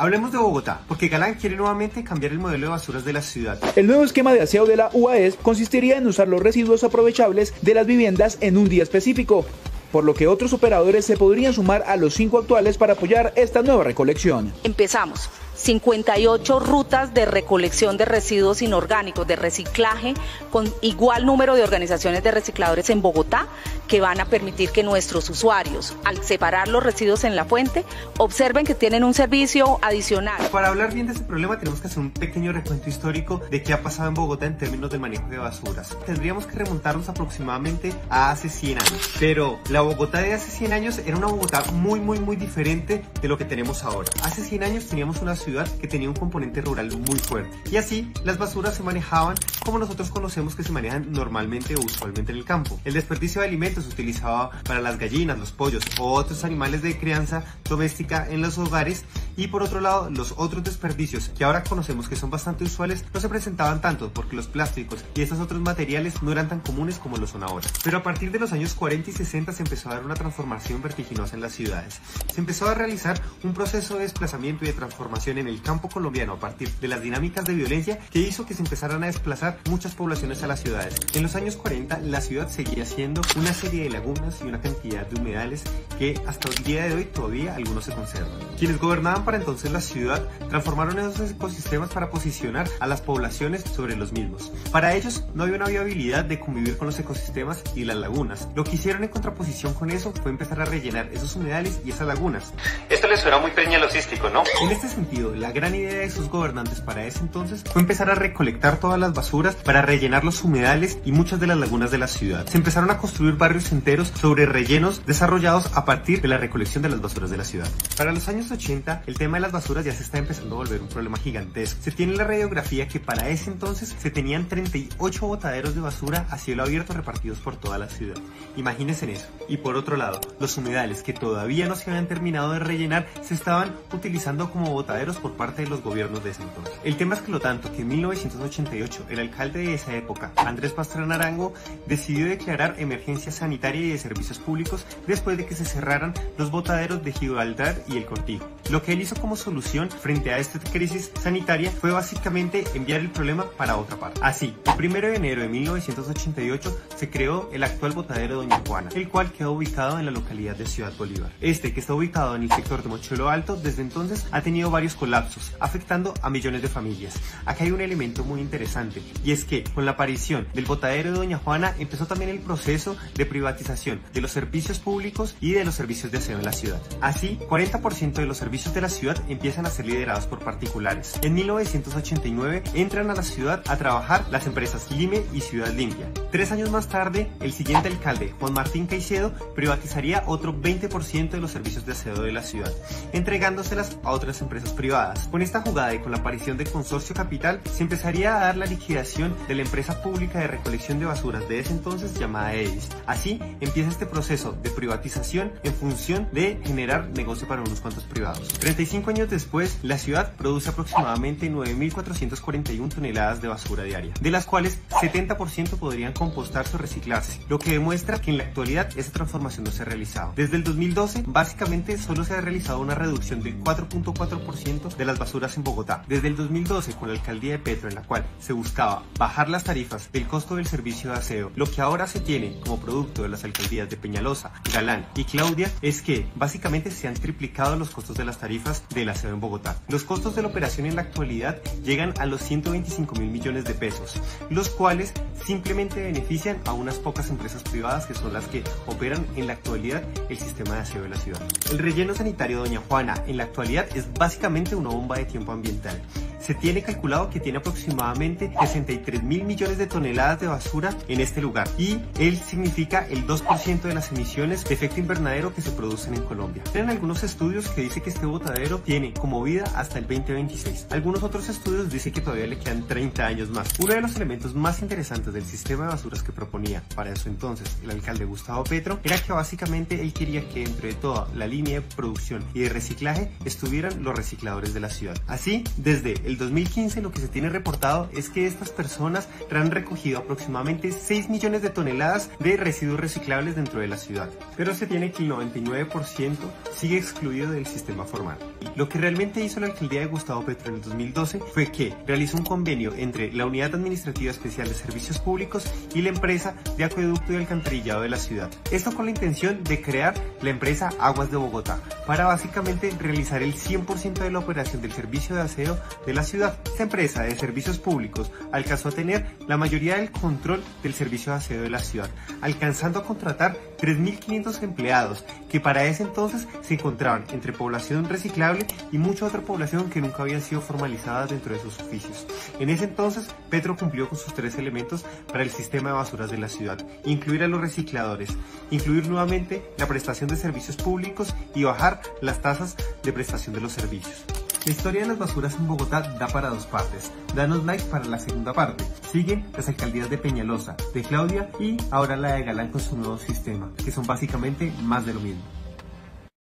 Hablemos de Bogotá, porque Galán quiere nuevamente cambiar el modelo de basuras de la ciudad. El nuevo esquema de aseo de la UAS consistiría en usar los residuos aprovechables de las viviendas en un día específico, por lo que otros operadores se podrían sumar a los 5 actuales para apoyar esta nueva recolección. Empezamos 58 rutas de recolección de residuos inorgánicos, de reciclaje, con igual número de organizaciones de recicladores en Bogotá, que van a permitir que nuestros usuarios, al separar los residuos en la fuente, observen que tienen un servicio adicional. Para hablar bien de este problema tenemos que hacer un pequeño recuento histórico de qué ha pasado en Bogotá en términos de manejo de basuras. Tendríamos que remontarnos aproximadamente a hace 100 años, pero la Bogotá de hace 100 años era una Bogotá muy diferente de lo que tenemos ahora. Hace 100 años teníamos una ciudad que tenía un componente rural muy fuerte, y así las basuras se manejaban como nosotros conocemos que se manejan normalmente o usualmente en el campo. El desperdicio de alimentos se utilizaba para las gallinas, los pollos o otros animales de crianza doméstica en los hogares, y por otro lado los otros desperdicios que ahora conocemos que son bastante usuales no se presentaban tanto porque los plásticos y estos otros materiales no eran tan comunes como lo son ahora. Pero a partir de los años 40 y 60 se empezó a dar una transformación vertiginosa en las ciudades. Se empezó a realizar un proceso de desplazamiento y de transformación en el campo colombiano a partir de las dinámicas de violencia que hizo que se empezaran a desplazar muchas poblaciones a las ciudades. En los años 40 la ciudad seguía siendo una serie de lagunas y una cantidad de humedales que hasta el día de hoy todavía algunos se conservan. Quienes gobernaban para entonces la ciudad transformaron esos ecosistemas para posicionar a las poblaciones sobre los mismos. Para ellos no había una viabilidad de convivir con los ecosistemas y las lagunas. Lo que hicieron en contraposición con eso fue empezar a rellenar esos humedales y esas lagunas. Esto les suena muy peñalosístico, ¿no? En este sentido, la gran idea de sus gobernantes para ese entonces fue empezar a recolectar todas las basuras para rellenar los humedales y muchas de las lagunas de la ciudad. Se empezaron a construir barrios enteros sobre rellenos desarrollados a partir de la recolección de las basuras de la ciudad. Para los años 80, el tema de las basuras ya se está empezando a volver un problema gigantesco. Se tiene la radiografía que para ese entonces se tenían 38 botaderos de basura a cielo abierto repartidos por toda la ciudad. Imagínense en eso. Y por otro lado, los humedales que todavía no se habían terminado de rellenar se estaban utilizando como botaderos por parte de los gobiernos de ese entonces. El tema es que lo tanto que en 1988 el alcalde de esa época, Andrés Pastrana Arango, decidió declarar emergencia sanitaria y de servicios públicos después de que se cerraran los botaderos de Gibraltar y el Cortijo. Lo que él hizo como solución frente a esta crisis sanitaria fue básicamente enviar el problema para otra parte. Así, el 1 de enero de 1988 se creó el actual botadero Doña Juana, el cual quedó ubicado en la localidad de Ciudad Bolívar. Este, que está ubicado en el sector de Mochuelo Alto, desde entonces ha tenido varios colapsos, afectando a millones de familias. Acá hay un elemento muy interesante, y es que con la aparición del botadero de Doña Juana empezó también el proceso de privatización de los servicios públicos y de los servicios de aseo en la ciudad. Así, 40% de los servicios de la ciudad empiezan a ser liderados por particulares. En 1989 entran a la ciudad a trabajar las empresas Lime y Ciudad Limpia. 3 años más tarde, el siguiente alcalde, Juan Martín Caicedo, privatizaría otro 20% de los servicios de aseo de la ciudad, entregándoselas a otras empresas privadas. Con esta jugada y con la aparición del Consorcio Capital, se empezaría a dar la liquidación de la empresa pública de recolección de basuras de ese entonces llamada EDIS. Así empieza este proceso de privatización en función de generar negocio para unos cuantos privados. 35 años después, la ciudad produce aproximadamente 9.441 toneladas de basura diaria, de las cuales 70% podrían compostarse o reciclarse, lo que demuestra que en la actualidad esa transformación no se ha realizado. Desde el 2012, básicamente solo se ha realizado una reducción del 4.4% de las basuras en Bogotá. Desde el 2012, con la alcaldía de Petro, en la cual se buscaba bajar las tarifas del costo del servicio de aseo, lo que ahora se tiene como producto de las alcaldías de Peñalosa, Galán y Claudia es que básicamente se han triplicado los costos de las tarifas del aseo en Bogotá. Los costos de la operación en la actualidad llegan a los 125.000 millones de pesos, los cuales simplemente benefician a unas pocas empresas privadas que son las que operan en la actualidad el sistema de aseo de la ciudad. El relleno sanitario Doña Juana en la actualidad es básicamente una bomba de tiempo ambiental. Se tiene calculado que tiene aproximadamente 63.000 millones de toneladas de basura en este lugar, y él significa el 2% de las emisiones de efecto invernadero que se producen en Colombia. Tienen algunos estudios que dicen que este botadero tiene como vida hasta el 2026. Algunos otros estudios dicen que todavía le quedan 30 años más. Uno de los elementos más interesantes del sistema de basuras que proponía para eso entonces el alcalde Gustavo Petro era que básicamente él quería que dentro de toda la línea de producción y de reciclaje estuvieran los recicladores de la ciudad. Así, desde el 2015 lo que se tiene reportado es que estas personas han recogido aproximadamente 6 millones de toneladas de residuos reciclables dentro de la ciudad, pero se tiene que el 99% sigue excluido del sistema formal. Lo que realmente hizo la alcaldía de Gustavo Petro en el 2012 fue que realizó un convenio entre la Unidad Administrativa Especial de Servicios Públicos y la empresa de acueducto y alcantarillado de la ciudad. Esto con la intención de crear la empresa Aguas de Bogotá, para básicamente realizar el 100% de la operación del servicio de aseo de la ciudad. Esta empresa de servicios públicos alcanzó a tener la mayoría del control del servicio de aseo de la ciudad, alcanzando a contratar 3.500 empleados, que para ese entonces se encontraban entre población reciclable y mucha otra población que nunca habían sido formalizadas dentro de sus oficios. En ese entonces, Petro cumplió con sus 3 elementos para el sistema de basuras de la ciudad: incluir a los recicladores, incluir nuevamente la prestación de servicios públicos y bajar las tasas de prestación de los servicios. La historia de las basuras en Bogotá da para 2 partes. Danos like para la segunda parte. Siguen las alcaldías de Peñalosa, de Claudia y ahora la de Galán con su nuevo sistema, que son básicamente más de lo mismo.